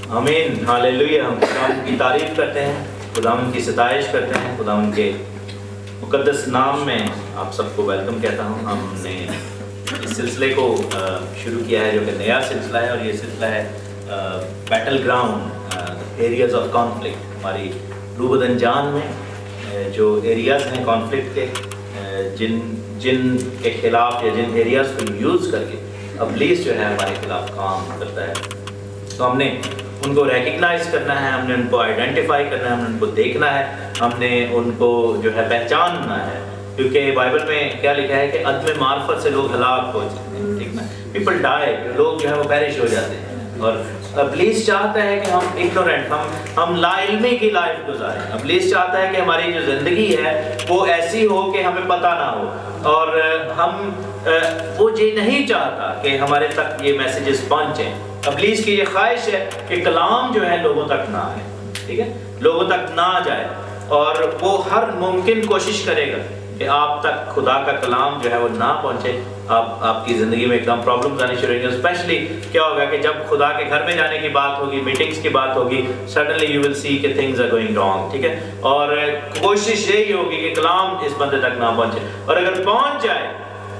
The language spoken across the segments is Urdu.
آمین ہاللیلویہ. ہم خداوند کی تعریف کرتے ہیں, خداوند کی ستائش کرتے ہیں, خداوند کے مقدس نام میں آپ سب کو ویلکم کہتا ہوں. ہم نے اس سلسلے کو شروع کیا ہے جو کہ نیا سلسلہ ہے, اور یہ سلسلہ ہے battle ground, areas of conflict. ہماری روح بدن جان میں جو ایریاز ہیں کانفلکٹ کے, جن کے خلاف یا جن ایریاز کو یوز کر کے ابلیس جو ہے ہمارے خلاف کام کرتا ہے, تو ہم نے ان کو ریکگنائز کرنا ہے, ہم نے ان کو آئیڈینٹیفائی کرنا ہے, ہم نے ان کو دیکھنا ہے, ہم نے ان کو جو ہے پہچاننا ہے. کیونکہ بائبل میں کیا لکھا ہے کہ عدم معرفت سے لوگ ہلاک ہو جاتے ہیں, ٹھیک نا, پیپل ڈائی, لوگ جو ہے وہ پیرش ہو جاتے ہیں. اور ابلیس چاہتا ہے کہ ہم اگنورینٹ, ہم لا علمی کی لائف گزاریں. ابلیس چاہتا ہے کہ ہماری جو زندگی ہے وہ ایسی ہو کہ ہمیں پتہ نہ ہو, اور وہ یہ نہیں چاہتا کہ ہمارے تک یہ میسیجز پہنچیں. ابلیس کی یہ خواہش ہے کہ کلام جو ہے لوگوں تک نہ آئے, ٹھیک ہے, لوگوں تک نہ جائے, اور وہ ہر ممکن کوشش کرے گا کہ آپ تک خدا کا کلام جو ہے وہ نہ پہنچے. آپ کی زندگی میں ایک دم پرابلمز آنی شروع ہوگی. اسپیشلی کیا ہوگا کہ جب خدا کے گھر میں جانے کی بات ہوگی, میٹنگز کی بات ہوگی, سڈنلی یو ول سی کہ تھنگز آر گوئنگ رانگ, ٹھیک ہے, اور کوشش یہی ہوگی کہ کلام اس بندے تک نہ پہنچے, اور اگر پہنچ جائے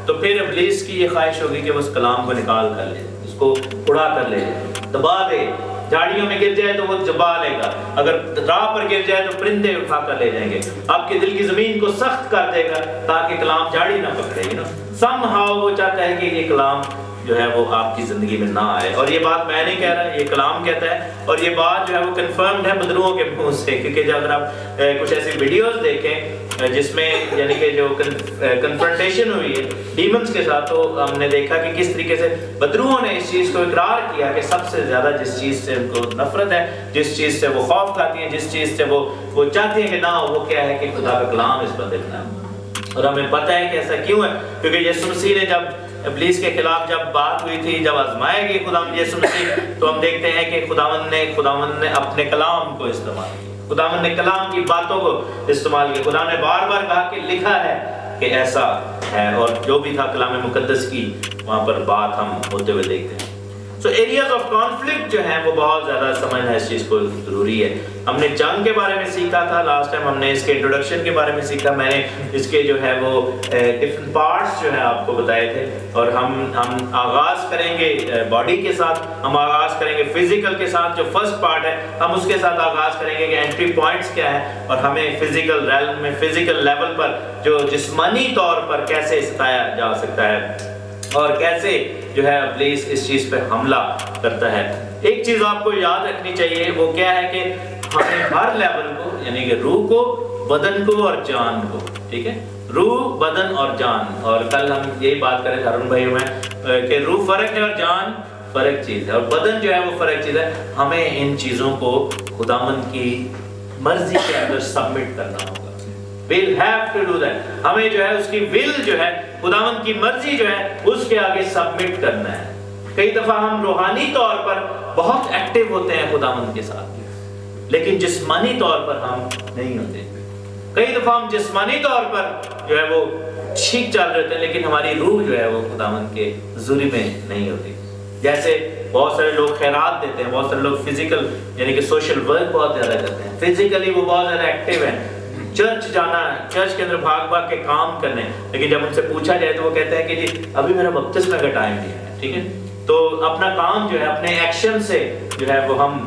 تو پھر ابلیس کی یہ خواہش ہوگی کہ وہ اس کلام کو نکال کر لے, اس کو اڑا کر لے, دبا دے. جھاڑیوں میں گر جائے تو وہ دبا لے گا, اگر راہ پر گر جائے تو پرندے اٹھا کر لے جائیں گے, آپ کے دل کی زمین کو سخت کر دے گا تاکہ کلام جھاڑی نہ پکڑے. سم ہاؤ وہ چاہتا ہے کہ یہ کلام جو ہے وہ آپ کی زندگی میں نہ آئے. اور یہ بات میں نہیں کہہ رہا, یہ کلام کہتا ہے, اور یہ بات جو ہے وہ کنفرمڈ ہے بدروؤں کے منہ سے. کیونکہ جب اگر آپ کچھ ایسی ویڈیوز دیکھیں جس میں یعنی کہ جو کنفرنٹیشن ہوئی ہے ڈیمنز کے ساتھ, تو ہم نے دیکھا کہ کس طریقے سے بدروؤں نے اس چیز کو اقرار کیا کہ سب سے زیادہ جس چیز سے ان کو نفرت ہے, جس چیز سے وہ خوف کھاتی ہیں, جس چیز سے وہ چاہتی ہیں کہ نہ ہو, وہ کیا ہے کہ خدا کا کلام اس پر دیکھنا ہے. اور ہمیں پتہ ہے کہ ایسا کیوں ہے, کیونکہ یسوع مسیح نے جب ابلیس کے خلاف جب بات ہوئی تھی, جب آزمائے گی خداوند یسوع مسیح, تو ہم دیکھتے ہیں کہ خداوند نے اپنے کلام کو استعمال کیا, خداوند نے کلام کی باتوں کو استعمال کیا. خدا نے بار بار کہا کہ لکھا ہے کہ ایسا ہے, اور جو بھی تھا کلام مقدس کی وہاں پر بات ہم ہوتے ہوئے دیکھتے ہیں. سو ایریاز آف کانفلکٹ جو ہیں وہ بہت زیادہ سمجھنا اس چیز کو ضروری ہے. ہم نے جنگ کے بارے میں سیکھا تھا لاسٹ ٹائم, ہم نے اس کے انٹروڈکشن کے بارے میں سیکھا, میں نے اس کے جو ہے وہ ڈفرنٹ پارٹس جو ہے آپ کو بتائے تھے. اور ہم آغاز کریں گے باڈی کے ساتھ, ہم آغاز کریں گے فزیکل کے ساتھ. جو فرسٹ پارٹ ہے ہم اس کے ساتھ آغاز کریں گے کہ انٹری پوائنٹس کیا ہیں, اور ہمیں فزیکل ریلم میں فزیکل لیول پر جو جسمانی طور پر کیسے ستایا جا سکتا ہے, اور کیسے جو ہے ابلیس اس چیز پہ حملہ کرتا ہے. ایک چیز آپ کو یاد رکھنی چاہیے, وہ کیا ہے کہ ہمیں ہر لیول کو, یعنی کہ روح کو, بدن کو اور جان کو, ٹھیک ہے, روح, بدن اور جان. اور کل ہم یہی بات کرے تھے ارون بھائی میں کہ روح فرق ہے اور جان فرق چیز ہے, اور بدن جو ہے وہ فرق چیز ہے. ہمیں ان چیزوں کو خداوند کی مرضی کے اندر سبمٹ کرنا ہوگا. we'll have to do that. ہمیں جو ہے اس کی will جو ہے, خداوند کی مرضی جو ہے, اس کے آگے سبمٹ کرنا ہے. کئی دفعہ ہم روحانی طور پر بہت ایکٹیو ہوتے ہیں خداوند کے ساتھ, لیکن جسمانی طور پر ہم نہیں ہوتے. کئی دفعہ ہم جسمانی طور پر جو ہے وہ ٹھیک چل رہے ہوتے ہیں, لیکن ہماری روح جو ہے وہ خداوند کے حضوری میں نہیں ہوتی. جیسے بہت سارے لوگ خیرات دیتے ہیں, بہت سارے لوگ فزیکل یعنی کہ سوشل ورک بہت زیادہ کرتے ہیں, فزیکلی وہ بہت زیادہ ایکٹیو ہیں, چرچ جانا ہے, چرچ کے اندر بھاگ بھاگ کے کام کرنے, لیکن جب ان سے پوچھا جائے تو وہ کہتے ہیں کہ جی ابھی میرا بپتسمہ کا ٹائم نہیں ہے, ٹھیک ہے. تو اپنا کام جو ہے اپنے ایکشن سے جو ہے وہ ہم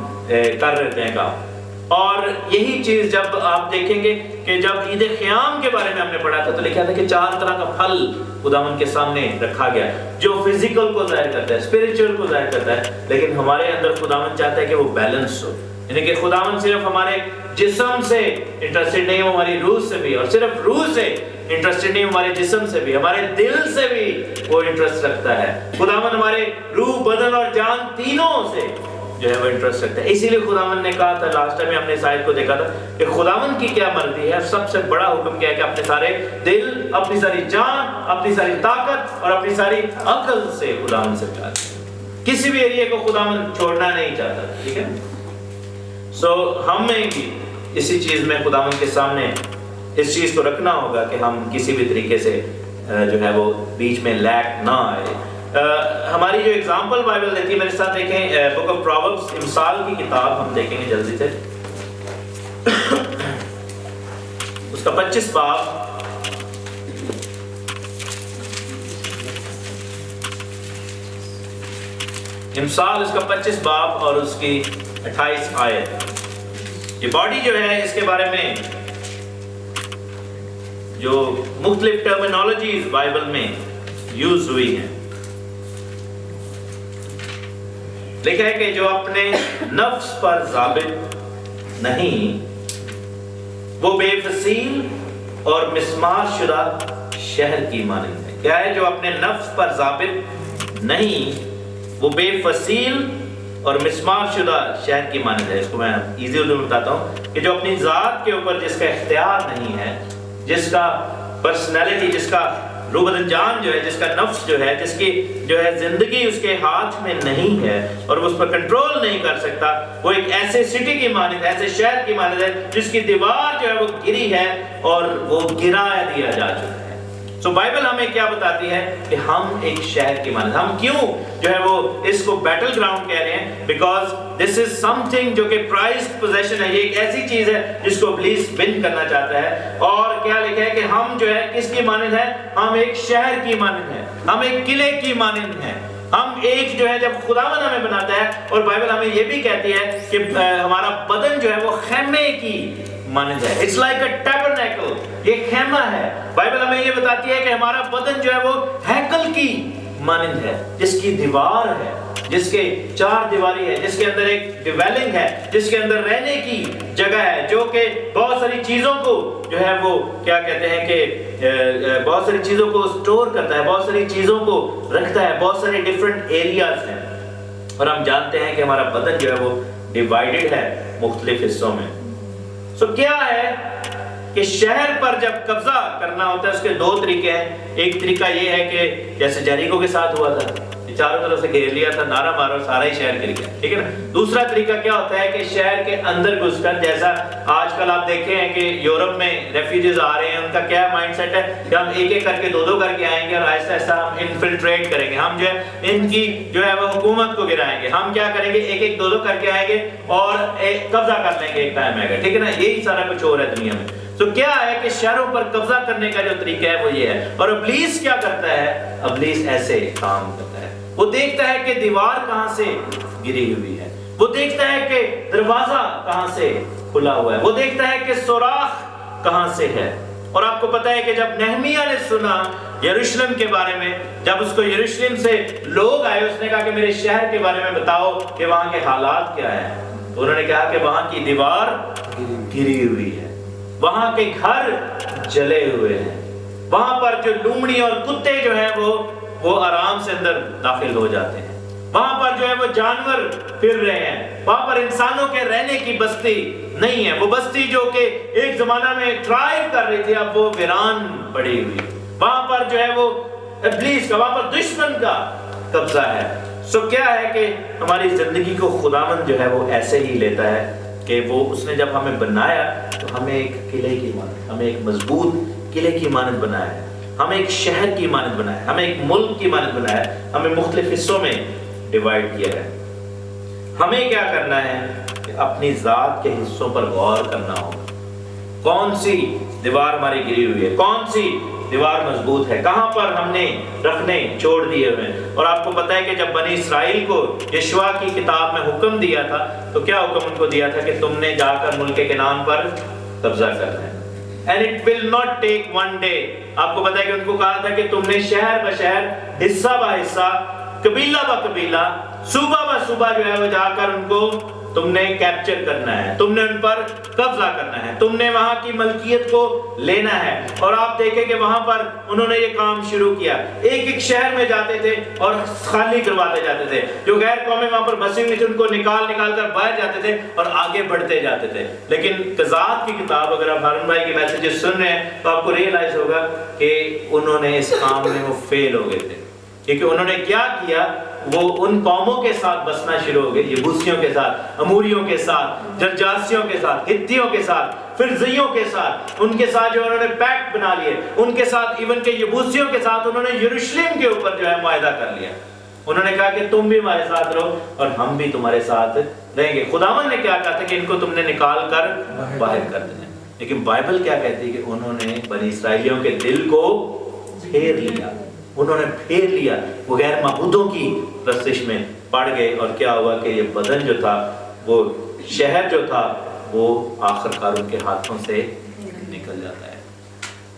کر رہے ہیں کام. اور یہی چیز جب آپ دیکھیں گے کہ جب عید قیام کے بارے میں ہم نے پڑھا تھا تو لکھا تھا کہ 4 طرح کا پھل خداوند کے سامنے رکھا گیا, جو فزیکل کو ظاہر کرتا ہے, اسپرچل کو ظاہر کرتا ہے, لیکن ہمارے اندر خداوند چاہتا ہے کہ وہ بیلنس ہو. یعنی کہ خداوند صرف ہمارے جسم سے انٹرسٹڈ نہیں, وہ ہماری روح سے بھی, اور صرف روح سے انٹرسٹڈ نہیں, ہمارے جسم سے بھی, ہمارے دل سے بھی وہ انٹرسٹ رکھتا ہے. خداوند ہمارے روح, بدن اور جان تینوں سے جو ہے وہ انٹرسٹ رکھتا ہے. اسی لیے خداوند نے کہا تھا لاسٹ ٹائم ہم نے اس آیت کو دیکھا تھا کہ خداوند کی کیا مرضی ہے. سب سے بڑا حکم کیا ہے کہ اپنے سارے دل, اپنی ساری جان, اپنی ساری طاقت اور اپنی ساری عقل سے خداوند سے پیار کریں. کسی بھی ایریے کو خداوند چھوڑنا نہیں چاہتا, ٹھیک ہے. سو ہمیں بھی اسی چیز میں خداوند کے سامنے اس چیز کو رکھنا ہوگا کہ ہم کسی بھی طریقے سے جو ہے وہ بیچ میں لیک نہ آئے. ہماری جو اگزامپل بائبل دیتی ہے، میرے ساتھ دیکھیں بک آف پرووربس، امثال کی کتاب ہم دیکھیں گے جلدی سے، اس کا 25 باب، امثال اس کا 25 باب اور اس کی 28 آیت۔ یہ باڈی جو ہے اس کے بارے میں جو مختلف ٹرمینالوجیز بائبل میں یوز ہوئی ہیں، لکھا ہے کہ جو اپنے نفس پر ضابط نہیں وہ بے فصیل اور مسمار شدہ شہر کی مانند ہے۔ کیا ہے؟ جو اپنے نفس پر ضابط نہیں وہ بے فصیل اور مسمار شدہ شہر کی مانند ہے۔ اس کو میں ایزی اردو میں بتاتا ہوں کہ جو اپنی ذات کے اوپر جس کا اختیار نہیں ہے، جس کا پرسنالٹی، جس کا روح بدن جان جو ہے، جس کا نفس جو ہے، جس کی جو ہے زندگی اس کے ہاتھ میں نہیں ہے اور وہ اس پر کنٹرول نہیں کر سکتا، وہ ایک ایسے سٹی کی مانند، ایسے شہر کی مانند ہے جس کی دیوار جو ہے وہ گری ہے اور وہ گرایا دیا جا چکا ہے۔ سو بائبل ہمیں کیا بتاتی ہے کہ ہم ایک شہر کی مانند، ہم کیوں جو ہے وہ اس کو بیٹل گراؤنڈ کہہ رہے ہیں؟ Because this is some thing جو کہ پرائزڈ پوزیشن ہے، یہ ایک ایسی چیز ہے جس کو ابلیس ون کرنا چاہتا ہے۔ اور کیا لکھا ہے کہ ہم جو ہے کس کی مانند ہے؟ ہم ایک شہر کی مانند ہیں، ہم ایک قلعے کی مانند ہیں، ہم ایک جو ہے جب خداوند ہمیں بناتا ہے، اور بائبل ہمیں یہ بھی کہتی ہے کہ ہمارا بدن جو ہے وہ خیمے کی مانند ہے۔ It's like a tabernacle، یہ خیمہ ہے۔ بائبل ہمیں یہ بتاتی ہے کہ ہمارا بدن جو ہے وہ ہیکل کی مانند ہے، جس کی دیوار ہے، جس کے 4 دیواری ہے، جس کے اندر ایک ڈویلنگ ہے، جس کے اندر رہنے کی جگہ ہے، جو کہ بہت ساری چیزوں کو جو ہے وہ کیا کہتے ہیں کہ بہت ساری چیزوں کو سٹور کرتا ہے، بہت ساری چیزوں کو رکھتا ہے، بہت سارے ڈیفرنٹ ایریاز ہیں۔ اور ہم جانتے ہیں کہ ہمارا بدن جو ہے وہ ڈیوائیڈڈ ہے مختلف حصوں میں۔ سو کیا ہے کہ شہر پر جب قبضہ کرنا ہوتا ہے اس کے 2 طریقے ہیں۔ ایک طریقہ یہ ہے کہ جیسے جیریکو کے ساتھ ہوا تھا، چاروں طرف سے گھیر لیا تھا، نعرہ مارو، سارا ہی شہر گر گیا، ٹھیک ہے نا۔ دوسرا طریقہ کیا ہوتا ہے کہ شہر کے اندر گھس کر، جیسا آج کل آپ دیکھتے ہیں کہ یورپ میں ریفیوجیز آ رہے ہیں، ان کا کیا مائنڈ سیٹ ہے کہ ہم ایک ایک کر کے 2 کر کے آئیں گے اور آہستہ آہستہ ہم انفلٹریٹ کریں گے، ہم جو ہے ان کی جو ہے وہ حکومت کو گرائیں گے، ہم کیا کریں گے، ایک ایک 2 کر کے آئیں گے اور قبضہ کر لیں گے ایک ٹائم آئے گا، ٹھیک ہے نا۔ یہی سارا کچھ ہو رہا ہے دنیا میں۔ تو کیا ہے کہ شہروں پر قبضہ کرنے کا جو طریقہ ہے وہ یہ ہے۔ اور ابلیس کیا کرتا ہے؟ ابلیس ایسے کام کرتا ہے، وہ دیکھتا ہے کہ دیوار کہاں سے گری ہوئی ہے، وہ دیکھتا ہے کہ دروازہ کہاں سے کھلا ہوا ہے، وہ دیکھتا ہے کہ سوراخ کہاں سے ہے۔ اور آپ کو پتا ہے کہ جب نہمیہ نے سنا یروشلم کے بارے میں، جب اس کو یروشلم سے لوگ آئے، اس نے کہا کہ میرے شہر کے بارے میں بتاؤ کہ وہاں کے حالات کیا ہیں، تو انہوں نے کہا کہ وہاں کی دیوار گری ہوئی ہے، وہاں کے گھر جلے ہوئے ہیں، وہاں پر جو لومڑی اور کتے جو ہیں وہ آرام سے اندر داخل ہو جاتے ہیں، وہاں پر جو ہے وہ جانور پھر رہے ہیں، وہاں پر انسانوں کے رہنے کی بستی نہیں ہے، وہ بستی جو کہ ایک زمانہ میں ٹرائیو کر رہی تھی اب وہ ویران پڑی ہوئی، وہاں پر جو ہے وہ ابلیس کا، وہاں پر دشمن کا قبضہ ہے۔ سو کیا ہے کہ ہماری زندگی کو خداوند جو ہے وہ ایسے ہی لیتا ہے کہ وہ اس نے جب ہمیں بنایا تو ہمیں ایک قلعے کی مانند، ہمیں ایک مضبوط قلعے کی مانند بنایا ہے، ہمیں ایک شہر کی مانند بنایا ہے، ہمیں ایک ملک کی مانند بنایا ہے، ہمیں مختلف حصوں میں ڈیوائیڈ کیا ہے۔ ہمیں کیا کرنا ہے کہ اپنی ذات کے حصوں پر غور کرنا ہوگا، کون سی دیوار ہماری گری ہوئی ہے، کون سی دیوار مضبوط ہے، کہاں پر ہم نے رکھنے چھوڑ دیے ہوئے ہیں۔ اور آپ کو پتا ہے کہ جب بنی اسرائیل کو یشوع کی کتاب میں حکم دیا تھا تو کیا حکم ان کو دیا تھا کہ تم نے جا کر ملک کنعان پر قبضہ کرنا ہے، and it will not take one day۔ آپ کو پتا ہے کہ ان کو کہا تھا کہ تم نے شہر بہ شہر، حصہ بہ حصہ، قبیلہ بہ قبیلہ، صوبہ بہ صوبہ جو ہے وہ جا کر ان کو تم نے کیپچر کرنا ہے، تم نے ان پر قبضہ کرنا ہے، تم نے وہاں کی ملکیت کو لینا ہے۔ اور آپ دیکھیں کہ وہاں پر انہوں نے یہ کام شروع کیا، ایک ایک شہر میں جاتے تھے اور خالی کرواتے جاتے تھے، جو غیر قومیں وہاں پر بسی ہوئی تھی ان کو نکال کر باہر جاتے تھے اور آگے بڑھتے جاتے تھے۔ لیکن قضات کی کتاب، اگر آپ ہارون بھائی کے میسیجز سن رہے ہیں تو آپ کو ریئلائز ہوگا کہ انہوں نے اس کام میں وہ فیل ہو گئے تھے، کیونکہ انہوں نے کیا کیا، وہ ان قوموں کے ساتھ بسنا شروع ہو گئے، یبوسیوں کے ساتھ، اموریوں کے ساتھ، جرجاسیوں کے ساتھ، ہتھیوں کے ساتھ، فرزیوں کے ساتھ، ان کے ساتھ جو انہوں نے پیکٹ بنا لیے، ان کے ساتھ ایون کہ یبوسیوں کے ساتھ انہوں نے یروشلم کے اوپر جو ہے معاہدہ کر لیا. انہوں نے کہا کہ تم بھی ہمارے ساتھ رہو اور ہم بھی تمہارے ساتھ رہیں گے. خداوند نے کیا کہا تھا کہ ان کو تم نے نکال کر باہر کر دینا. لیکن بائبل کیا کہتی ہے کہ انہوں نے بنی اسرائیلیوں کے دل کو پھیر لیا. انہوں نے پھیر لیا، وہ غیر معبودوں کی پرستش میں پڑ گئے، اور کیا ہوا کہ یہ بدن جو تھا، وہ شہر جو تھا، وہ آخر کار ان کے ہاتھوں سے نکل جاتا ہے.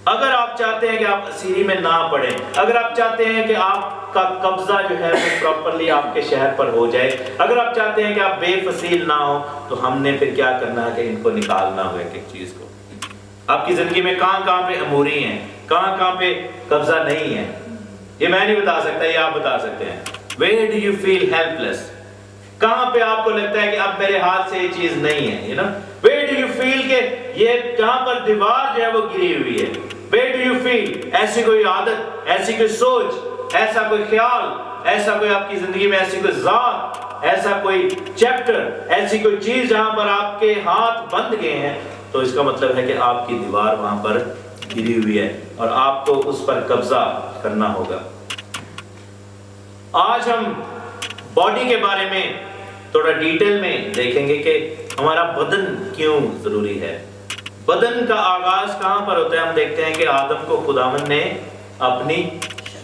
اگر آپ چاہتے ہیں کہ آپ اسیری میں نہ پڑیں، اگر آپ چاہتے ہیں کہ آپ کا قبضہ جو ہے وہ پراپرلی آپ کے شہر پر ہو جائے، اگر آپ چاہتے ہیں کہ آپ بے فصیل نہ ہو، تو ہم نے پھر کیا کرنا ہے کہ ان کو نکالنا ہو ایک ایک چیز کو. آپ کی زندگی میں کہاں کہاں پہ اموری ہیں، کہاں کہاں پہ قبضہ نہیں ہے، یہ میں نہیں بتا سکتا، یہ آپ بتا سکتے ہیں. Where do you feel helpless؟ کہاں پہ آپ کو لگتا ہے کہ اب میرے ہاتھ سے یہ چیز نہیں ہے، Where do you feel کہ یہ کہاں پر دیوار جو ہے وہ گری ہوئی ہے. Where do you feel ایسی کوئی عادت، ایسی کوئی سوچ، ایسا کوئی خیال، ایسا کوئی آپ کی زندگی میں ایسی کوئی ذات، ایسا کوئی چیپٹر، ایسی کوئی چیز جہاں پر آپ کے ہاتھ بند گئے ہیں، تو اس کا مطلب ہے کہ آپ کی دیوار وہاں پر گری ہوئی ہے اور آپ کو اس پر قبضہ کرنا ہوگا. آج ہم باڈی کے بارے میں تھوڑا ڈیٹیل میں دیکھیں گے کہ ہمارا بدن کیوں ضروری ہے. بدن کا آغاز کہاں پر ہوتا ہے؟ ہم دیکھتے ہیں کہ آدم کو خداوند نے اپنی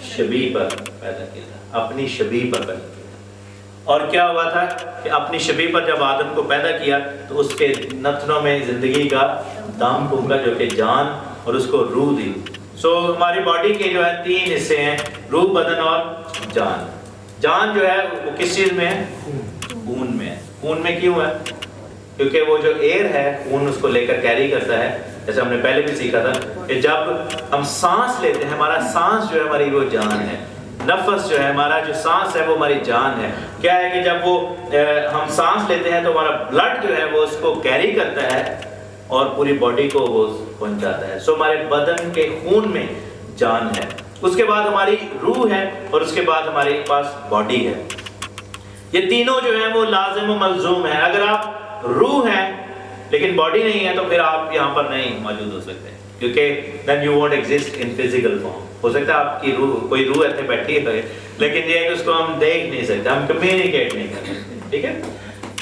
شبیہ پر پیدا کیا تھا، اپنی شبیہ پر پیدا کیا تھا. اور کیا ہوا تھا کہ اپنی شبیہ پر جب آدم کو پیدا کیا تو اس کے نتنوں میں زندگی کا دم پھونکا جو کہ جان، اور اس کو روح دی. ہماری باڈی کے جو ہے 3 حصے ہیں، روح، بدن اور جان. جان جو ہے وہ کس چیز میں ہے؟ خون میں ہے. خون میں کیوں ہے؟ کیونکہ وہ جو ایئر ہے، خون اس کو لے کر کیری کرتا ہے. جیسے ہم نے پہلے بھی سیکھا تھا کہ جب ہم سانس لیتے ہیں، ہمارا سانس جو ہے ہماری وہ جان ہے. نفس جو ہے ہمارا، جو سانس ہے وہ ہماری جان ہے. کیا ہے کہ جب وہ ہم سانس لیتے ہیں تو ہمارا بلڈ جو ہے وہ اس کو کیری کرتا ہے اور پوری باڈی کو وہ پہنچاتا ہے. ہمارے بدن کے خون میں جان ہے. اس کے بعد ہماری روح ہے اور اس کے بعد ہمارے پاس باڈی ہے. یہ تینوں جو ہیں وہ لازم و ملزوم ہیں. اگر آپ روح ہیں لیکن باڈی نہیں ہے تو پھر آپ یہاں پر نہیں موجود ہو سکتے، کیونکہ then you won't exist in physical form. ہو سکتا ہے آپ کی روح، کوئی روح ایسے بیٹھی ہے لیکن یہ ہے کہ اس کو ہم دیکھ نہیں سکتے، ہم کمیونیکیٹ نہیں کر سکتے. ٹھیک ہے.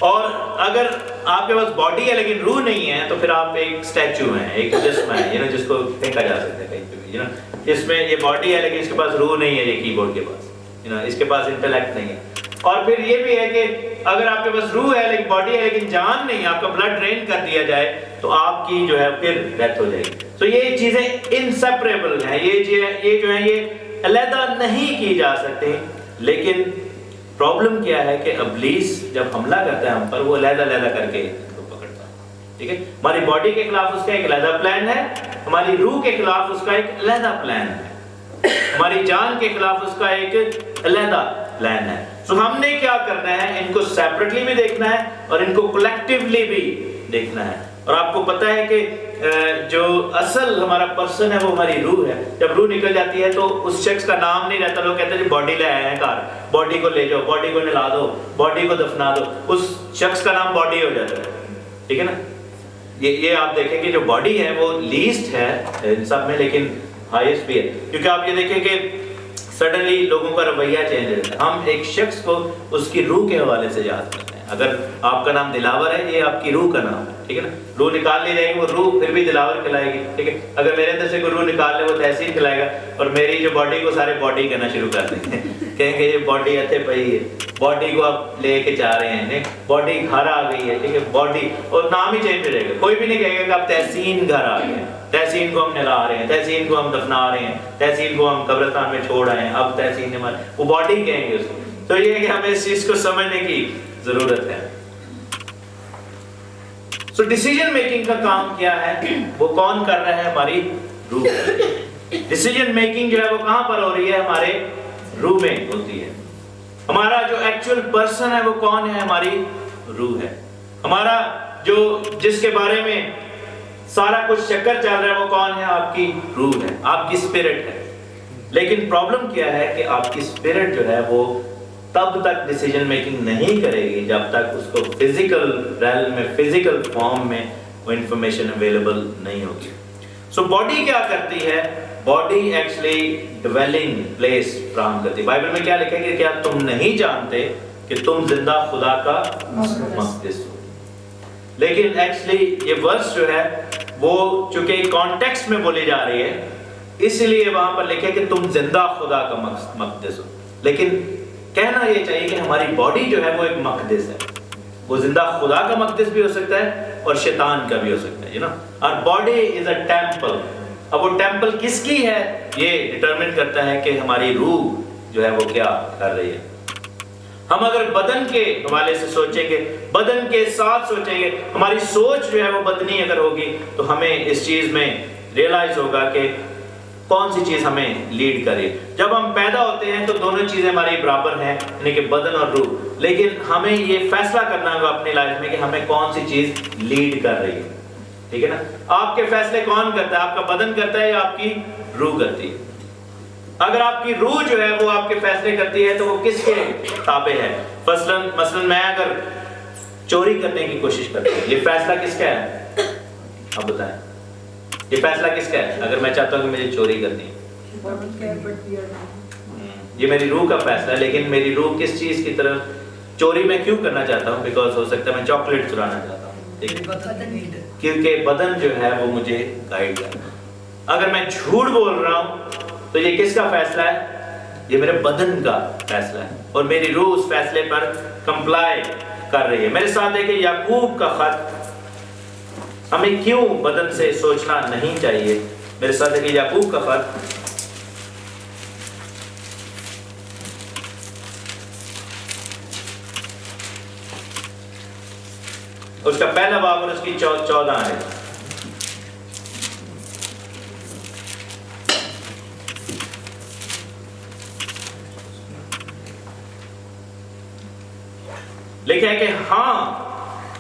اور اگر آپ کے پاس باڈی ہے لیکن روح نہیں ہے تو پھر آپ ایک اسٹیچو ہیں، ایک جسم ہے، جس کو پھینکا جا سکتا ہے کہیں پہ بھی. اس میں یہ باڈی ہے لیکن اس کے پاس روح نہیں ہے. یہ کی بورڈ کے پاس اس کے پاس انٹلیکٹ نہیں ہے. اور پھر یہ بھی ہے کہ اگر آپ کے پاس روح ہے لیکن باڈی ہے لیکن جان نہیں ہے، آپ کا بلڈ ڈرین کر دیا جائے تو آپ کی جو ہے پھر ڈیتھ ہو جائے گی. یہ چیزیں انسیپریبل ہیں، یہ جو ہے یہ علیحدہ نہیں کی جا سکتے. لیکن پرابلم کیا ہے کہ ابلیس جب حملہ کرتا ہے ہم پر، وہ علیحدہ کر کے ان کو پکڑتا ہے. ٹھیک ہے. ہماری باڈی کے خلاف اس کا ایک علیحدہ پلان ہے، ہماری روح کے خلاف اس کا ایک علیحدہ پلان ہے، ہماری جان کے خلاف اس کا ایک علیحدہ پلان ہے. ہم نے کیا کرنا ہے؟ ان کو سیپریٹلی بھی دیکھنا ہے اور ان کو کلیکٹیولی بھی دیکھنا ہے. اور آپ کو پتہ ہے کہ جو اصل ہمارا پرسن ہے وہ ہماری روح ہے. جب روح نکل جاتی ہے تو اس شخص کا نام نہیں رہتا. لوگ کہتے ہیں باڈی لے آئے ہیں گھر، باڈی کو لے جاؤ، باڈی کو نلا دو، باڈی کو دفنا دو. اس شخص کا نام باڈی ہو جاتا ہے. ٹھیک ہے نا. یہ آپ دیکھیں کہ جو باڈی ہے وہ لیسٹ ہے ان سب میں لیکن ہائیسٹ بھی ہے. کیونکہ آپ یہ دیکھیں کہ سڈنلی لوگوں کا رویہ چینج ہو جاتا ہے. ہم ایک شخص کو اس کی روح کے حوالے سے یاد کرتے ہیں. اگر آپ کا نام دلاور ہے، یہ آپ کی روح کا نام ہے. ٹھیک ہے نا. روح نکال لی جائے گی، وہ روح پھر بھی دلاور کھلائے گی. ٹھیک ہے. اگر میرے اندر سے کوئی روح نکال لے وہ تحسین کھلائے گا، اور میری جو باڈی کو سارے باڈی کہنا شروع کر دیں گے. کہیں گے یہ باڈی اتھے پئی ہے، باڈی کو آپ لے کے جا رہے ہیں، باڈی گھر آ گئی ہے. ٹھیک ہے. باڈی اور نام ہی چینج ہو جائے گا. کوئی بھی نہیں کہے گا کہ آپ تحسین گھر آ گئے ہیں، تحسین کو ہم نلا رہے ہیں، تحسین کو ہم دفنا رہے ہیں، تحسین کو ہم قبرستان میں چھوڑ آئے ہیں، اب تحسین ہمارے، وہ باڈی کہیں گے اس کو. تو یہ ہے کہ ہمیں اس چیز کو سمجھنے کی ضرورت ہے. ڈیسیجن میکنگ کا کام کیا ہے؟ وہ کون کر رہا ہے؟ ہماری روح. ڈیسیجن میکنگ جو ہے وہ کہاں پر ہو رہی ہے؟ ہمارے روح میں ہوتی ہے. ہمارا جو ایکچوئل پرسن ہے وہ کون ہے؟ ہماری روح ہے. ہمارا جو جس کے بارے میں سارا کچھ چکر چل رہا ہے وہ کون ہے؟ آپ کی روح ہے، آپ کی اسپرٹ ہے. لیکن پرابلم کیا ہے کہ آپ کی اسپرٹ جو ہے وہ تب تک ڈیسیجن میکنگ نہیں کرے گی جب تک اس کو فزیکل ریلم میں، فزیکل فارم میں وہ انفارمیشن اویلیبل نہیں ہوگی. سو باڈی کیا کرتی ہے؟ باڈی ایکچولی ڈویلنگ پلیس فراہم کرتی ہے. بائبل میں کیا لکھا ہے کہ کیا تم نہیں جانتے کہ تم زندہ خدا کا مقدس ہو؟ لیکن ایکچولی یہ ورس جو ہے وہ چونکہ کانٹیکسٹ میں بولی جا رہی ہے اس لیے وہاں پر لکھے کہ تم زندہ خدا کا مقدس ہو. لیکن کہنا یہ چاہیے کہ ہماری باڈی جو ہے وہ ایک مقدس ہے. وہ زندہ خدا کا مقدس بھی ہو سکتا ہے اور شیطان کا بھی ہو سکتا ہے. اور باڈی از اے ٹیمپل. اب وہ ٹیمپل کس کی ہے یہ ڈٹرمن کرتا ہے کہ ہماری روح جو ہے وہ کیا کر رہی ہے. ہم اگر بدن کے حوالے سے سوچیں گے, بدن کے ساتھ سوچیں گے, ہماری سوچ جو ہے وہ بدنی اگر ہوگی تو ہمیں اس چیز میں ریئلائز ہوگا کہ کون سی چیز ہمیں لیڈ کرے. جب ہم پیدا ہوتے ہیں تو دونوں چیزیں ہماری برابر ہیں, یعنی کہ بدن اور روح. لیکن ہمیں یہ فیصلہ کرنا ہوگا اپنی لائف میں کہ ہمیں کون سی چیز لیڈ کر رہی ہے. ٹھیک ہے نا. آپ کے فیصلے کون کرتا ہے؟ آپ کا بدن کرتا ہے یا آپ کی روح کرتی ہے؟ اگر آپ کی روح جو ہے وہ آپ کے فیصلے کرتی ہے تو وہ کس کے تابع ہے؟ مثلا میں اگر چوری کرنے کی کوشش کرتا ہوں, یہ فیصلہ کس کا ہے؟ آپ بتائیں, یہ فیصلہ کس کا ہے؟ اگر میں چاہتا ہوں کہ مجھے چوری کرنی ہے, یہ میری روح کا فیصلہ ہے. لیکن میری روح کس چیز کی طرف چوری میں کیوں کرنا چاہتا ہوں؟ بیکاز ہو سکتا ہے میں چاکلیٹ چرانا چاہتا ہوں, کیونکہ بدن جو ہے وہ مجھے گائیڈ کرتا ہے. اگر میں جھوٹ بول رہا ہوں تو یہ کس کا فیصلہ ہے؟ یہ میرے بدن کا فیصلہ ہے, اور میری روح اس فیصلے پر کمپلائی کر رہی ہے. میرے ساتھ دیکھیں یعقوب کا خط, ہمیں کیوں بدن سے سوچنا نہیں چاہیے. میرے ساتھ دیکھیں یعقوب کا خط, اس کا پہلا باب اور اس کی 14 ہے. لکھا ہے کہ ہاں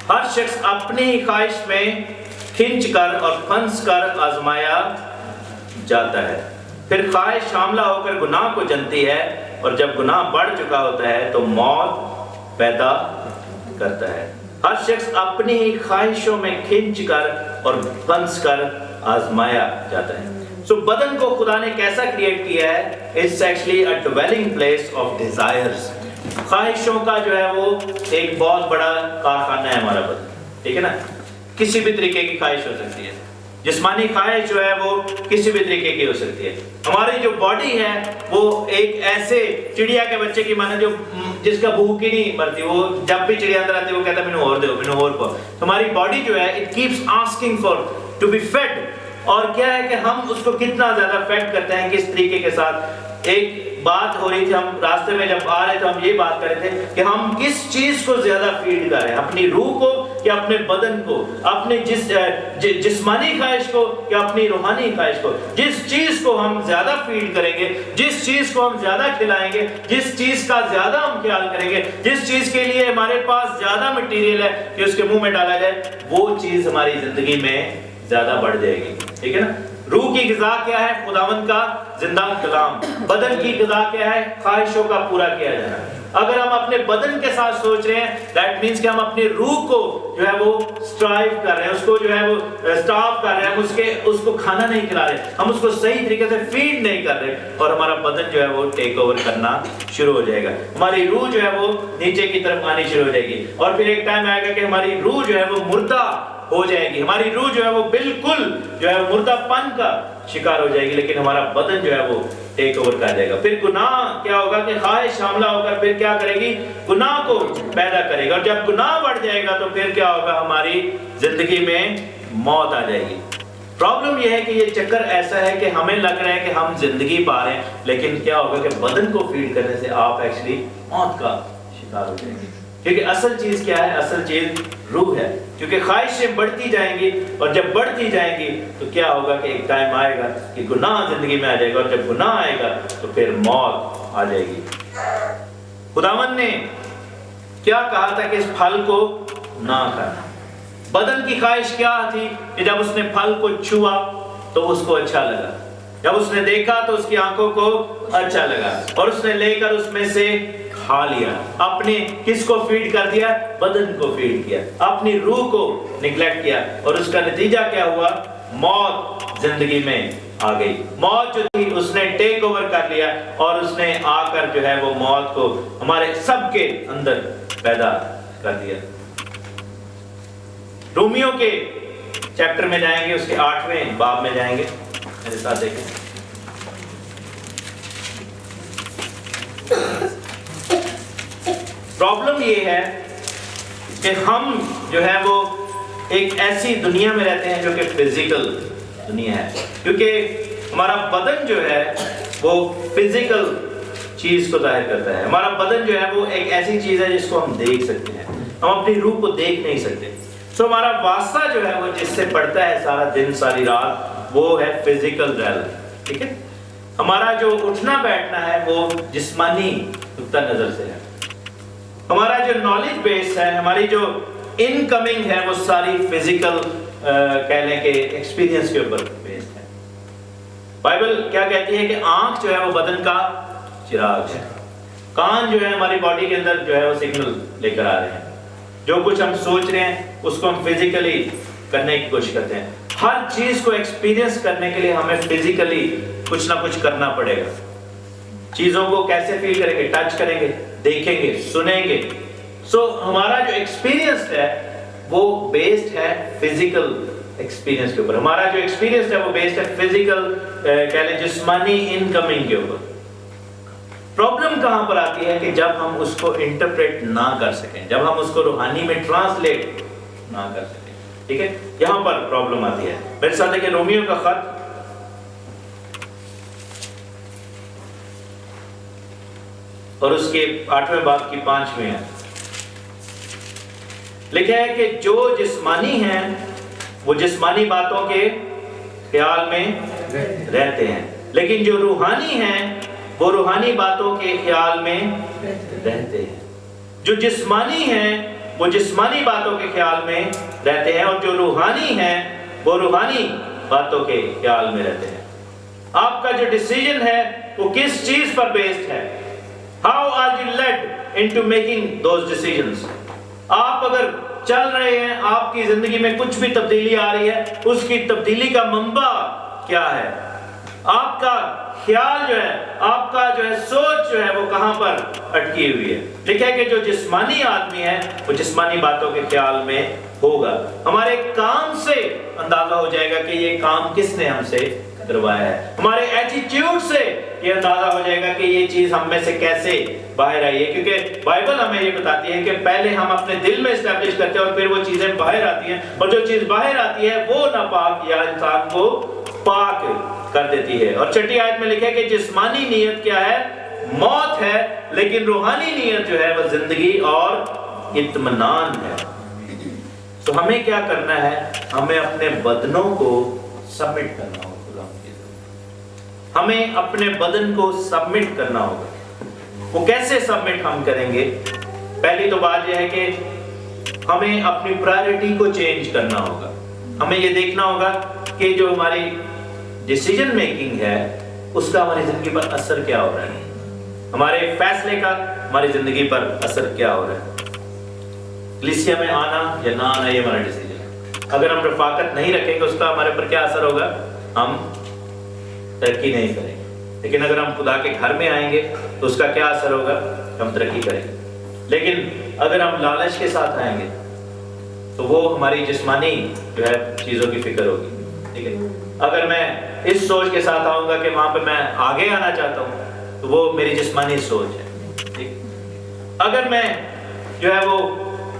ہر شخص اپنی خواہش میں کھنچ کر اور پھنس کر آزمایا جاتا ہے, پھر خواہش حاملہ ہو کر گناہ کو جنتی ہے, اور جب گناہ بڑھ چکا ہوتا ہے تو موت پیدا کرتا ہے. ہر شخص اپنی خواہشوں میں کھنچ کر اور پھنس کر آزمایا جاتا ہے. سو بدن کو خدا نے کیسا کریٹ کیا ہے؟ It's actually a dwelling place of desires. خواہشوں کا جو ہے وہ ایک بہت بڑا کارخانہ ہے ہمارا بدن. ٹھیک ہے نا. کسی بھی طریقے کی خواہش ہو سکتی ہے. جسمانی خواہش جو ہے وہ کسی بھی طریقے کی ہو سکتی ہے. ہماری جو باڈی ہے وہ ایک ایسے چڑیا کے بچے کی مانے جو جس کا بھوک ہی نہیں مرتی, وہ جب بھی چڑیا اندر آتی ہے وہ کہتا ہے مینوں اور دو, مینوں اور پاؤ. ہماری باڈی جو ہے it keeps asking for to be fed. اور کیا ہے کہ ہم اس کو کتنا زیادہ فیڈ کرتے ہیں, کس طریقے کے ساتھ. ایک بات ہو رہی تھی, ہم راستے میں جب آ رہے تھے ہم یہ بات کر رہے تھے کہ ہم کس چیز کو زیادہ فیڈ کر رہے ہیں, اپنی روح کو یا اپنے بدن کو, اپنے جسمانی خواہش کو یا اپنی روحانی خواہش کو. جس چیز کو ہم زیادہ فیڈ کریں گے, جس چیز کو ہم زیادہ کھلائیں گے, جس چیز کا زیادہ ہم خیال کریں گے, جس چیز کے لیے ہمارے پاس زیادہ مٹیریل ہے کہ اس کے منہ میں ڈالا جائے, وہ چیز ہماری زندگی میں زیادہ بڑھ جائے گی. ٹھیک ہے نا. روح کی غذا کیا ہے؟ خداوند کا زندہ کلام. بدن کی غذا کیا ہے؟ خواہشوں کا پورا کیا جانا. اگر ہم اپنے بدن کے ساتھ سوچ رہے ہیں دیٹ مینس کہ ہم اپنی روح کو جو ہے وہ سٹرائیو کر رہے ہیں, اس کو جو ہے وہ سٹاف کر رہے ہیں, ہم اس کو کھانا نہیں کھلا رہے, ہم اس کو صحیح طریقے سے فیڈ نہیں کر رہے, اور ہمارا بدن جو ہے وہ ٹیک اوور کرنا شروع ہو جائے گا. ہماری روح جو ہے وہ نیچے کی طرف آنی شروع ہو جائے گی, اور پھر ایک ٹائم آئے گا کہ ہماری روح جو ہے وہ مردہ ہو جائے گی. ہماری روح جو ہے وہ بالکل جو ہے مردہ پن کا شکار ہو جائے گی, لیکن ہمارا بدن جو ہے وہ ٹیک اوور کر جائے گا. پھر گناہ کیا ہوگا کہ خواہش حاملہ ہو کر پھر کیا کرے گی؟ گناہ کو پیدا کرے گا, اور جب گناہ بڑھ جائے گا تو پھر کیا ہوگا؟ ہماری زندگی میں موت آ جائے گی. پرابلم یہ ہے کہ یہ چکر ایسا ہے کہ ہمیں لگ رہا ہے کہ ہم زندگی پا رہے ہیں, لیکن کیا ہوگا کہ بدن کو فیڈ کرنے سے آپ ایکچولی موت کا شکار ہو جائیں گے. کیونکہ اصل چیز کیا ہے؟ اصل چیز روح ہے. کیونکہ خواہشیں بڑھتی جائیں گی, اور جب بڑھتی جائیں گی تو کیا ہوگا کہ ایک ٹائم آئے گا کہ گناہ زندگی میں آ جائے گا, اور جب گناہ آئے گا تو پھر موت آ جائے گی. خداوند نے کیا کہا تھا کہ اس پھل کو نہ کھانا. بدن کی خواہش کیا تھی کہ جب اس نے پھل کو چھوا تو اس کو اچھا لگا, جب اس نے دیکھا تو اس کی آنکھوں کو اچھا لگا, اور اس نے لے کر اس میں سے کھا لیا. آپ نے کس کو فیڈ کر دیا؟ بدن کو فیڈ کیا. اپنی روح کو نیگلیکٹ کیا اور اس کا نتیجہ کیا ہوا؟ موت زندگی میں آ گئی. موت جو تھی اس نے ٹیک اوور کر لیا اور اس نے آ کر جو ہے وہ موت کو ہمارے سب کے اندر پیدا کر دیا. رومیوں کے چیپٹر میں جائیں گے, اس کے 8ویں باب میں جائیں گے, میرے ساتھ دیکھیں. پرابلم یہ ہے کہ ہم جو ہے وہ ایک ایسی دنیا میں رہتے ہیں جو کہ فزیکل دنیا ہے, کیونکہ ہمارا بدن جو ہے وہ فزیکل چیز کو ظاہر کرتا ہے. ہمارا بدن جو ہے وہ ایک ایسی چیز ہے جس کو ہم دیکھ سکتے ہیں, ہم اپنی روح کو دیکھ نہیں سکتے. تو ہمارا واسطہ جو ہے وہ جس سے پڑتا ہے سارا دن ساری رات, وہ ہے فزیکل ریل. ٹھیک ہے, ہمارا جو اٹھنا بیٹھنا ہے وہ جسمانی نقطہ نظر سے ہے. ہمارا جو نالج بیس ہے, ہماری جو انکمنگ ہے, وہ ساری فزیکل کہہ لیں کہ ایکسپیرینس کے اوپر بیسڈ ہے. بائبل کیا کہتی ہے کہ آنکھ جو ہے وہ بدن کا چراغ ہے. کان جو ہے ہماری باڈی کے اندر جو ہے وہ سگنل لے کر آ رہے ہیں. جو کچھ ہم سوچ رہے ہیں اس کو ہم فزیکلی کرنے کی کوشش کرتے ہیں. ہر چیز کو ایکسپیرینس کرنے کے لیے ہمیں فزیکلی کچھ نہ کچھ کرنا پڑے گا. چیزوں کو کیسے فیل کریں گے؟ ٹچ کریں گے, دیکھیں گے, سنیں گے. ہمارا جو ایکسپیرینس ہے وہ بیسڈ ہے فزیکل ایکسپیرینس کے اوپر. ہمارا جو ایکسپیرینس ہے وہ بیسڈ ہے فزیکل کہہ لیں جسمانی انکمنگ کے اوپر. پرابلم کہاں پر آتی ہے کہ جب ہم اس کو انٹرپریٹ نہ کر سکیں, جب ہم اس کو روحانی میں ٹرانسلیٹ نہ کر سکیں. ٹھیک ہے, یہاں پر پرابلم آتی ہے. میرے ساتھ دیکھیں رومیوں کا خط اور اس کے 8ویں باب کی 5ویں ہے. لکھا ہے کہ جو جسمانی ہیں وہ جسمانی باتوں کے خیال میں رہتے ہیں, لیکن جو روحانی ہیں وہ روحانی باتوں کے خیال میں رہتے ہیں. جو جسمانی ہیں وہ جسمانی باتوں کے خیال میں رہتے ہیں, اور جو روحانی ہیں وہ روحانی باتوں کے خیال میں رہتے ہیں. آپ کا جو ڈیسیژن ہے وہ کس چیز پر بیسڈ ہے؟ How are you led into making those decisions? آپ اگر چل رہے ہیں, آپ کی زندگی میں کچھ بھی تبدیلی آ رہی ہے, اس کی تبدیلی کا منبع کیا ہے؟ آپ کا خیال جو ہے, آپ کا جو ہے سوچ جو ہے وہ کہاں پر اٹکی ہوئی ہے؟ لکھا ہے کہ جو جسمانی آدمی ہے وہ جسمانی باتوں کے خیال میں ہوگا. ہمارے کام سے اندازہ ہو جائے گا کہ یہ کام کس نے ہم سے کروایا ہے. ہمارے ایٹیٹیوڈ سے یہ اندازہ ہو جائے گا کہ یہ چیز ہم میں سے کیسے باہر آئی ہے, کیونکہ بائبل ہمیں یہ بتاتی ہے کہ پہلے ہم اپنے دل میں اسٹیبلش کرتے ہیں اور پھر وہ چیزیں باہر آتی ہیں, اور جو چیز باہر آتی ہے وہ ناپاک یا انسان کو پاک کر دیتی ہے. اور 6 آیت میں لکھا ہے کہ جسمانی نیت کیا ہے؟ موت ہے, لیکن روحانی نیت جو ہے وہ زندگی اور اطمینان ہے. تو ہمیں کیا کرنا ہے؟ ہمیں اپنے بدنوں کو سبمٹ کرنا ہوگا. ہمیں اپنے بدن کو سبمٹ کرنا ہوگا. وہ کیسے سبمٹ ہم کریں گے؟ پہلی تو بات یہ ہے کہ ہمیں اپنی پرائرٹی کو چینج کرنا ہوگا. ہمیں یہ دیکھنا ہوگا کہ جو ہماری ڈیسیژن میکنگ ہے اس کا ہماری زندگی پر اثر کیا ہو رہا ہے, ہمارے فیصلے کا ہماری زندگی پر اثر کیا ہو رہا ہے. کلیسیا میں آنا یا نہ آنا یہ ہمارا ڈیسیژن ہے. اگر ہم رفاقت نہیں رکھیں گے اس کا ہمارے پر کیا اثر ہوگا؟ ہم ترقی نہیں کریں گے. لیکن اگر ہم خدا کے گھر میں آئیں گے تو اس کا کیا اثر ہوگا؟ ہم ترقی کریں گے. لیکن اگر ہم لالچ کے ساتھ آئیں گے تو وہ ہماری جسمانی جو ہے چیزوں کی فکر ہوگی. ٹھیک ہے, اگر میں اس سوچ کے ساتھ آؤں گا کہ وہاں پہ میں آگے آنا چاہتا ہوں تو وہ میری جسمانی سوچ ہے. ٹھیک, اگر میں جو ہے وہ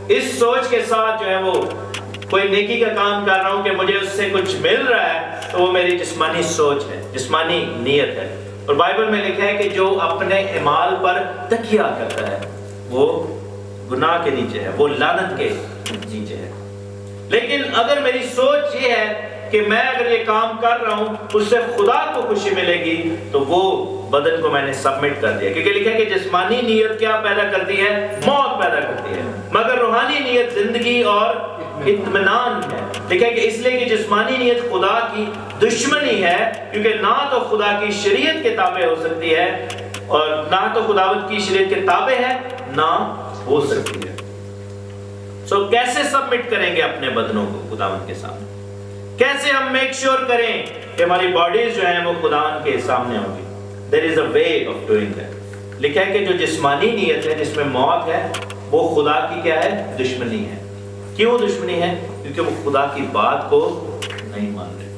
اس سوچ کے ساتھ جو ہے وہ کوئی نیکی کا کام کر رہا ہوں کہ مجھے اس سے کچھ مل رہا ہے تو وہ میری جسمانی سوچ ہے, جسمانی نیت ہے. اور بائبل میں لکھا ہے کہ جو اپنے اعمال پر تکیہ کرتا ہے وہ گناہ کے نیچے ہے, وہ لعنت کے نیچے ہے. لیکن اگر میری سوچ یہ ہے کہ میں اگر یہ کام کر رہا ہوں اس سے خدا کو خوشی ملے گی تو وہ بدن کو میں نے سبمٹ کر دیا. کیونکہ لکھا ہے کہ جسمانی نیت کیا پیدا کرتی ہے؟ موت پیدا کرتی ہے, مگر روحانی نیت زندگی اور اطمینان ہے. لکھا ہے کہ اس لیے کہ جسمانی نیت خدا کی دشمنی ہے, کیونکہ نہ تو خدا کی شریعت کے تابع ہو سکتی ہے اور نہ تو خداوند کی شریعت کے تابع ہے نہ ہو سکتی ہے۔ سو کیسے سبمٹ کریں گے اپنے بدنوں کو خداوند کے سامنے؟ کیسے ہم میک شور کریں کہ ہماری باڈیز جو ہیں وہ خداوند کے سامنے ہوں گی؟ there is a way of doing that۔ لکھا ہے کہ جو جسمانی نیت ہے جس میں موت ہے وہ خدا کی کیا ہے؟ دشمنی ہے۔ کیوں دشمنی ہے؟ کیونکہ وہ خدا کی بات کو نہیں مان رہے۔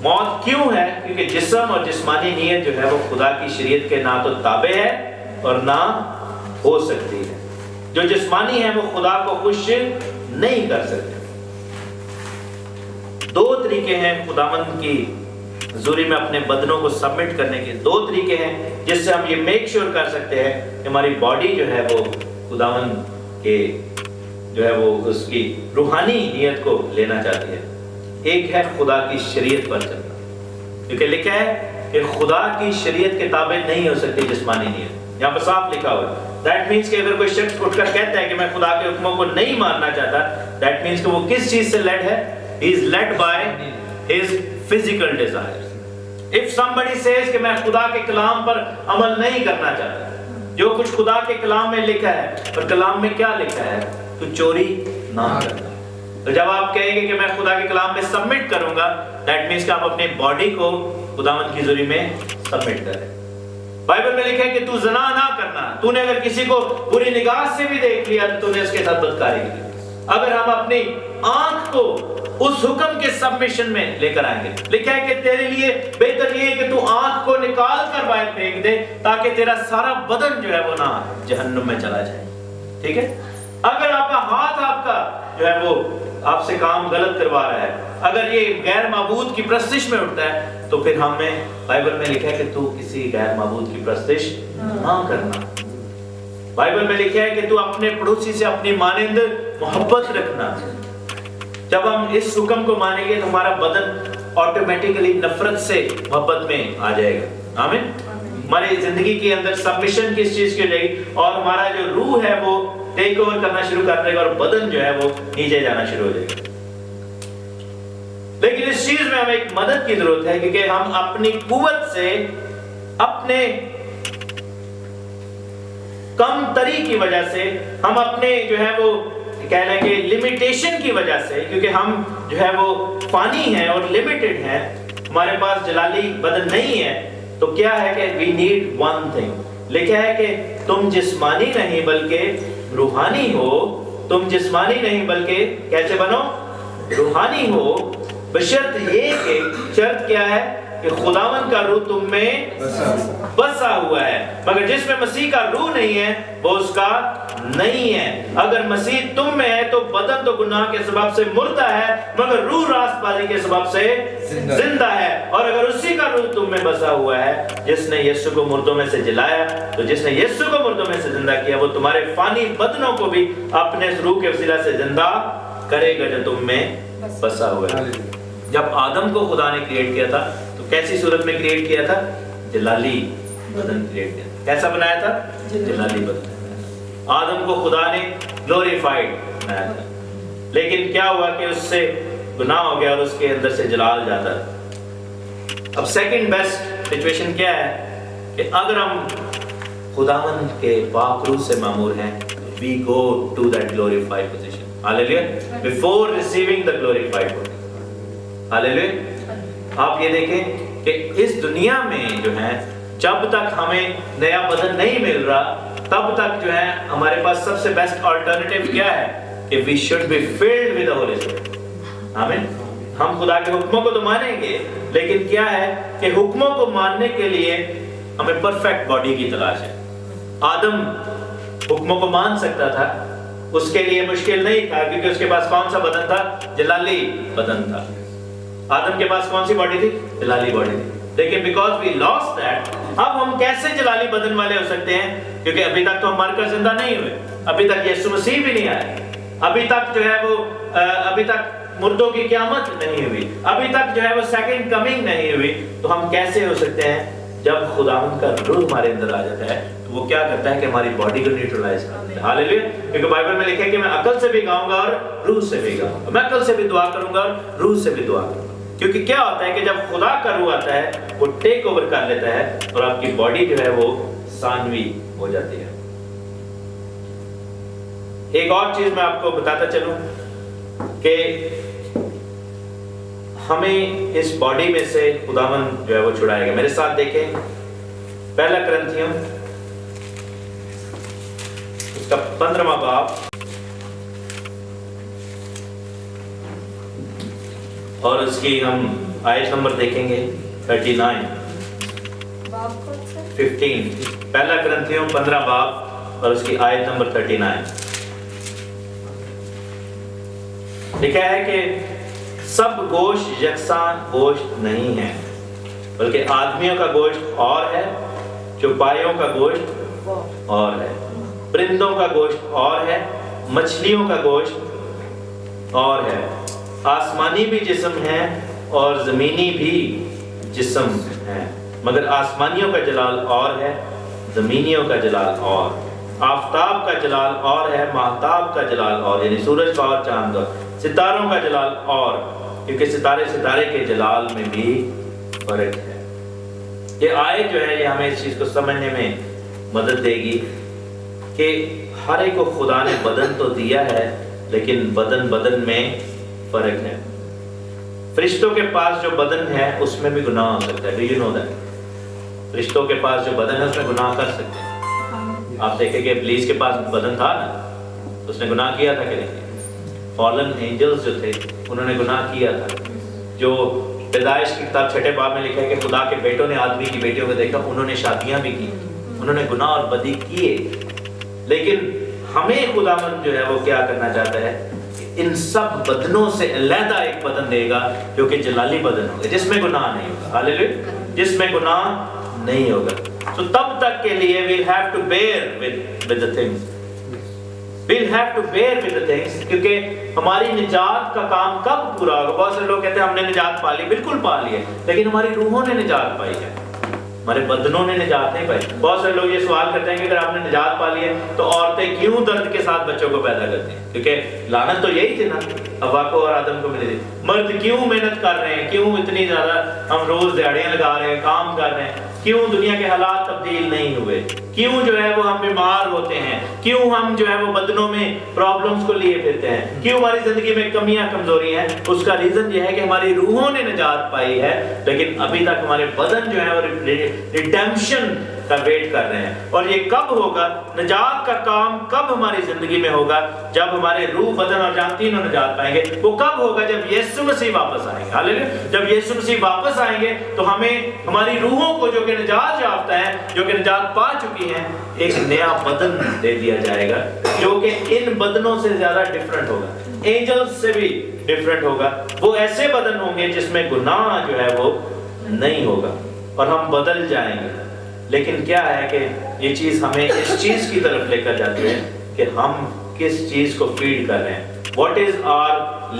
موت کیوں ہے؟ کیونکہ جسم اور جسمانی نیت جو ہے وہ خدا کی شریعت کے نہ تو تابع ہے اور نہ ہو سکتی ہے۔ جو جسمانی ہے وہ خدا کو خوش نہیں کر سکتے۔ دو طریقے ہیں خداوند کی حضوری میں اپنے بدنوں کو سبمٹ کرنے کے، دو طریقے ہیں جس سے ہم یہ میک شور کر سکتے ہیں کہ ہماری باڈی جو ہے وہ خداوند کے جو ہے وہ اس کی روحانی نیت کو لینا چاہتی ہے۔ ایک ہے خدا کی شریعت پر چلنا، کیونکہ لکھا ہے کہ خدا کی شریعت کے تابع نہیں ہو سکتی جسمانی نیت۔ یہاں پر صاف لکھا ہوا ہے۔ دیٹ مینس کہ اگر کوئی شخص اٹھ کر کہتا ہے کہ میں خدا کے حکموں کو نہیں ماننا چاہتا، دیٹ مینس کہ وہ کس چیز سے لیڈ ہے؟ He is led by his physical desires۔ If somebody says کہ میں خدا کے کلام پر عمل نہیں کرنا چاہتا، جو کچھ خدا کے کلام میں لکھا ہے، اور کلام میں کیا لکھا ہے؟ تو چوری نہ کرنا۔ تو جب آپ کہیں گے کہ میں خدا کے کلام میں سبمٹ کروں گا، دیٹ مینس کہ آپ اپنی باڈی کو خداوند کی حضوری میں سبمٹ کریں۔ بائبل میں لکھا ہے کہ تو زنا نہ کرنا۔ تو نے اگر کسی کو بری نگاہ سے بھی دیکھ لیا تو نے اس کے ساتھ بدکاری کی۔ اگر ہم اپنی آنکھ کو اس حکم کے سبمیشن میں لے کر آئیں گے، لکھا ہے کہ تیرے لیے بہتر یہ ہے کہ تو آنکھ کو نکال کر باہر پھینک دے تاکہ تیرا سارا بدن جو ہے وہ نہ جہنم میں چلا جائے۔ ٹھیک ہے؟ اگر آپ کا ہاتھ آپ کا جو ہے وہ آپ سے کام غلط کروا رہا ہے، اگر یہ غیر معبود کی پرستش میں اٹھتا ہے، تو پھر ہمیں بائبل میں لکھا ہے کہ تو کسی غیر معبود کی پرستش نہ کرنا۔ بائبل میں لکھا ہے کہ تو اپنے پڑوسی سے اپنی مانند محبت رکھنا۔ جب ہم اس حکم کو مانیں گے تو ہمارا بدن آٹومیٹکلی نفرت سے محبت میں آ جائے گا۔ آمین۔ ہماری زندگی کے اندر سبمیشن کس چیز کی ہو جائے گی، اور ہمارا جو روح ہے وہ ٹیک اوور کرنا شروع کر دے گا، اور بدن جو ہے وہ نیچے جانا شروع ہو جائے گا۔ لیکن اس چیز میں ہمیں ایک مدد کی ضرورت ہے، کیونکہ ہم اپنی قوت سے، اپنے کم تری کی وجہ سے، ہم اپنے جو ہے وہ کہہ لیں کہ لمیٹیشن کی وجہ سے، کیونکہ ہم جو ہے وہ فانی ہیں اور لمیٹڈ ہیں، ہمارے پاس جلالی بدن نہیں ہے، تو کیا ہے کہ we need one thing۔ لکھا ہے کہ تم جسمانی نہیں بلکہ روحانی ہو۔ تم جسمانی نہیں بلکہ کیسے بنو؟ روحانی ہو، بشرط یہ کہ شرط کیا ہے کہ خداوند کا روح تم میں بسا ہوا ہے۔ مگر جس میں مسیح کا روح نہیں ہے وہ اس کا نہیں ہے۔ اگر مسیح تم میں ہے تو بدن تو گناہ کے سبب سے مردہ ہے، مگر روح راست بازی کے سبب سے زندہ ہے۔ اور اگر اسی کا روح تم میں بسا ہوا ہے جس نے یسوع کو مردوں میں سے جلایا، تو جس نے یسوع کو مردوں میں سے زندہ کیا، وہ تمہارے فانی بدنوں کو بھی اپنے روح کے وسیلہ سے زندہ کرے گا جو تم میں بسا ہوا ہے۔ جب آدم کو خدا نے کریٹ کیا تھا تو کیسی صورت میں کریٹ کیا تھا؟ جلالی بدن کریٹ کیا تھا۔ کیسا بنایا تھا؟ جلالی بدن۔ آدم کو خدا نے گلوریفائڈ بنایا تھا، لیکن کیا ہوا کہ اس سے گناہ ہو گیا اور اس کے اندر سے جلال جاتا ہے۔ اب سیکنڈ بیسٹ سچویشن کیا ہے کہ اگر ہم خداوند کے پاک روح سے معمور ہیں، we go to that glorified position. Hallelujah. Before receiving the glorified position. Hallelujah. آپ یہ دیکھیں کہ اس دنیا میں جو ہے جب تک ہمیں نیا بدن نہیں مل رہا، تب تک جو ہے ہمارے پاس سب سے بیسٹ آلٹرنیٹیو کیا ہے کہ we should be filled with the Holy Spirit. آمین۔ ہم خدا کے حکموں کو تو مانیں گے، لیکن کیا ہے کہ حکموں کو ماننے کے لیے ہمیں پرفیکٹ باڈی کی تلاش ہے۔ آدم حکموں کو مان سکتا تھا، اس کے لیے مشکل نہیں تھا، کیونکہ اس کے پاس کون سا بدن تھا؟ جلالی بدن تھا۔ آدم کے پاس کون سی باڈی تھی؟ جلالی باڈی تھی۔ لیکن بیکاز وی لاسٹ دیٹ، اب ہم کیسے جلالی بدن والے ہو سکتے ہیں؟ کیونکہ ابھی تک تو ہم مر کر زندہ نہیں ہوئے، ابھی تک یسوع مسیح بھی نہیں آئے، ابھی تک جو ہے وہ ابھی تک مردوں کی قیامت نہیں ہوئی، ابھی تک جو ہے وہ سیکنڈ کمنگ نہیں ہوئی۔ تو ہم کیسے ہو سکتے ہیں؟ جب خداوند کا روح ہمارے اندر آ جاتا ہے تو وہ کیا کرتا ہے کہ ہماری باڈی کو نیوٹرلائز کرتا ہے۔ ہاللیلویا۔ کیونکہ بائبل میں لکھا ہے کہ میں عقل سے بھی گاؤں گا اور روح سے بھی گاؤں گا، میں عقل سے بھی دعا کروں گا اور روح سے بھی دعا کروں گا۔ کیونکہ کیا ہوتا ہے کہ جب خدا کا روح آتا ہے وہ ٹیک اوور کر لیتا ہے اور آپ کی باڈی جو ہے وہ ثانوی ہو جاتی ہے۔ ایک اور چیز میں آپ کو بتاتا چلوں کہ ہمیں اس باڈی میں سے خداوند جو ہے وہ چھڑائے گا۔ میرے ساتھ دیکھیں پہلا کرنتھیوں اس کا 15واں باب اور اس کی ہم آیت نمبر دیکھیں گے 39 15 پہلا کرنتھیوں 15 باب اور اس کی آیت نمبر 39 لکھا ہے کہ سب گوشت یکساں گوشت نہیں ہے، بلکہ آدمیوں کا گوشت اور ہے، چوپایوں کا گوشت اور ہے، پرندوں کا گوشت اور ہے، مچھلیوں کا گوشت اور ہے، آسمانی بھی جسم ہیں اور زمینی بھی جسم ہیں، مگر آسمانیوں کا جلال اور ہے، زمینیوں کا جلال اور، آفتاب کا جلال اور ہے، ماہتاب کا جلال اور، یعنی سورج کا اور چاند کا، ستاروں کا جلال اور، کیونکہ ستارے کے جلال میں بھی فرق ہے۔ یہ آیت جو ہے یہ ہمیں اس چیز کو سمجھنے میں مدد دے گی کہ ہر ایک کو خدا نے بدن تو دیا ہے لیکن بدن میں فرق ہے۔ فرشتوں کے پاس جو بدن ہے اس میں بھی گناہ ہو سکتا ہے۔ Do you know that؟ فرشتوں کے پاس جو بدن ہے اس میں گناہ کر سکتے ہیں۔ آپ دیکھیں کہ ابلیس کے پاس بدن تھا نا، اس نے گناہ کیا تھا کہ نہیں؟ فالن اینجلز جو تھے انہوں نے گناہ کیا تھا۔ جو پیدائش کی کتاب 6 باب میں لکھا ہے کہ خدا کے بیٹوں نے آدمی کی بیٹیوں کو دیکھا، انہوں نے شادیاں بھی کی، انہوں نے گناہ اور بدی کیے، لیکن ہمیں خداوند جو ہے وہ کیا کرنا چاہتا ہے کہ ان سب بدنوں سے علیحدہ ایک بدن دے گا جو کہ جلالی بدن ہوگا، جس میں گناہ نہیں ہوگا۔ ہاللیلویا، جس میں گناہ نہیں ہوگا۔ تو تب تک کے لیے we'll have to bear with the things. We'll have to bear with the things، کیونکہ ہماری نجات کا کام کب پورا ہوگا؟ بہت سے لوگ کہتے ہیں ہم نے نجات پا لی، بالکل پا لی ہے، لیکن ہماری روحوں نے نجات پائی ہے، ہمارے بدنوں نے نجات نہیں پائی۔ بہت سے لوگ یہ سوال کرتے ہیں کہ اگر آپ نے نجات پا لی ہے تو عورتیں کیوں درد کے ساتھ بچوں کو پیدا کرتی ہیں؟ کیونکہ لعنت تو یہی تھی نا، حوا کو اور آدم کو ملی تھی۔ مرد کیوں محنت کر رہے ہیں؟ کیوں اتنی زیادہ ہم روز دیہڑیاں لگا رہے ہیں، کام کر رہے ہیں؟ کیوں دنیا کے حالات تبدیل نہیں ہوئے؟ کیوں جو ہے وہ ہم بیمار ہوتے ہیں؟ کیوں ہم جو ہے وہ بدنوں میں پرابلمز کو لیے پھرتے ہیں؟ کیوں ہماری زندگی میں کمیاں کمزوری ہیں؟ اس کا ریزن یہ ہے کہ ہماری روحوں نے نجات پائی ہے، لیکن ابھی تک ہمارے بدن جو ہے وہ ریڈیمپشن کا ویٹ کر رہے ہیں۔ اور یہ کب ہوگا؟ نجات کا کام کب ہماری زندگی میں ہوگا؟ جب ہمارے روح، بدن اور جان تینوں نجات پائیں گے۔ وہ کب ہوگا؟ جب یسوع مسیح واپس آئیں گے۔ ہاللیلویا، جب یسوع مسیح واپس آئیں گے تو ہمیں ہماری روحوں کو جو کہ نجات یافتہ ہیں، جو کہ نجات پا چکی ہیں، ایک نیا بدن دے دیا جائے گا جو کہ ان بدنوں سے زیادہ ڈیفرنٹ ہوگا، اینجلز سے بھی ڈیفرنٹ ہوگا۔ وہ ایسے بدن ہوں گے جس میں گناہ جو ہے وہ نہیں ہوگا اور ہم بدل جائیں گے۔ لیکن کیا ہے کہ یہ چیز ہمیں اس چیز کی طرف لے کر جاتی ہے کہ ہم کس چیز کو فیڈ کر رہے ہیں۔ What is our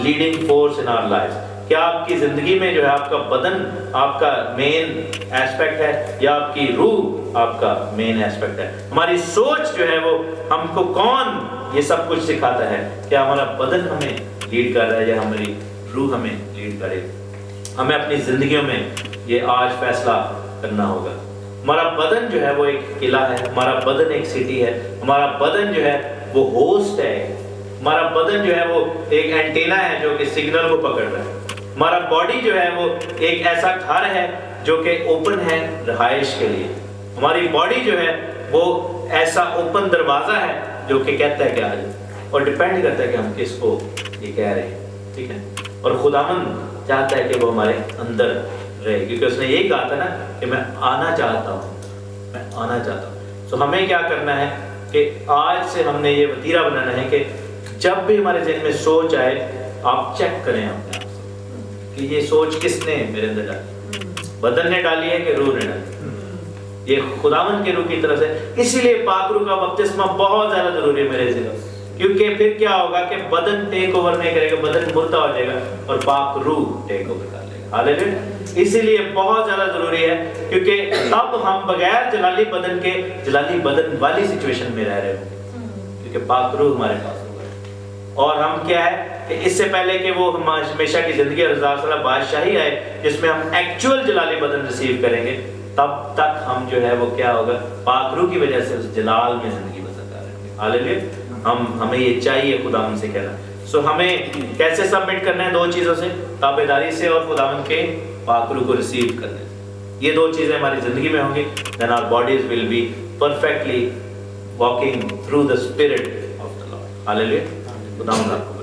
leading force in our lives؟ کیا آپ کی زندگی میں جو ہے آپ کا بدن آپ کا مین ایسپیکٹ ہے یا آپ کی روح آپ کا مین ایسپیکٹ ہے؟ ہماری سوچ جو ہے وہ ہم کو کون یہ سب کچھ سکھاتا ہے؟ کیا ہمارا بدن ہمیں لیڈ کر رہا ہے یا ہماری روح ہمیں لیڈ کرے؟ ہمیں اپنی زندگیوں میں یہ آج فیصلہ کرنا ہوگا۔ ہمارا بدن جو ہے وہ ایک قلعہ ہے، ہمارا بدن ایک سٹی ہے، ہمارا بدن جو ہے وہ ہوسٹ ہے، ہمارا بدن جو ہے وہ ایک اینٹینا ہے جو کہ سگنل کو پکڑ رہا ہے، ہمارا باڈی جو ہے وہ ایک ایسا گھر ہے جو کہ اوپن ہے رہائش کے لیے، ہماری باڈی جو ہے وہ ایسا اوپن دروازہ ہے جو کہ کہتا ہے کہ آج، اور ڈیپینڈ کرتا ہے کہ ہم کس کو یہ کہہ رہے ہیں، ٹھیک ہے؟ اور خداوند چاہتا ہے کہ وہ ہمارے اندر رہے، کیونکہ اس نے یہی کہا تھا نا کہ میں آنا چاہتا ہوں، میں آنا چاہتا ہوں۔ تو ہمیں کیا کرنا ہے کہ آج سے ہم نے یہ وتیرہ بنانا ہے کہ جب بھی ہمارے ذہن میں سوچ آئے آپ چیک کریں اپنے آپ سے کہ یہ سوچ کس نے میرے اندر ڈالی، بدن نے ڈالی ہے کہ روح نے ڈالی؟ یہ خداوند کے روح کی طرف سے۔ اسی لیے پاک روح کا بپتسمہ بہت زیادہ ضروری ہے میرے ذہن، کیونکہ پھر کیا ہوگا کہ بدن ٹیک اوور نہیں کرے گا، بدن مردہ ہو جائے گا اور پاک روح ٹیک اوور کر لے گا۔ ہاللیلویا، اسی لیے بہت زیادہ ضروری ہے، کیونکہ تب ہم بغیر جلالی بدن کے جلالی بدن والی سچویشن میں رہ رہے ہوں، کیونکہ پاک روح ہمارے پاس ہوگا۔ اور ہم کیا ہے کہ اس سے پہلے کہ وہ ہمیشہ کی زندگی اور رضا صلی اللہ بادشاہی آئے جس میں ہم ایکچول جلالی بدن ریسیو کریں گے، تب تک ہم جو ہے وہ کیا ہوگا، پاک روح کی وجہ سے اس جلال میں زندگی بسر کر رہیں گے. ہاللیلویا. ہمیں یہ چاہیے خداوند سے کہنا. سو ہمیں کیسے سبمٹ کرنا ہے؟ 2 چیزوں سے، تابعداری سے اور خداوند کے پاک روح کو ریسیو کرنے سے. یہ 2 چیزیں ہماری زندگی میں ہوں گی. then our bodies will be perfectly walking through the spirit of the Lord. ہاللیلویا. خداوند آپ کو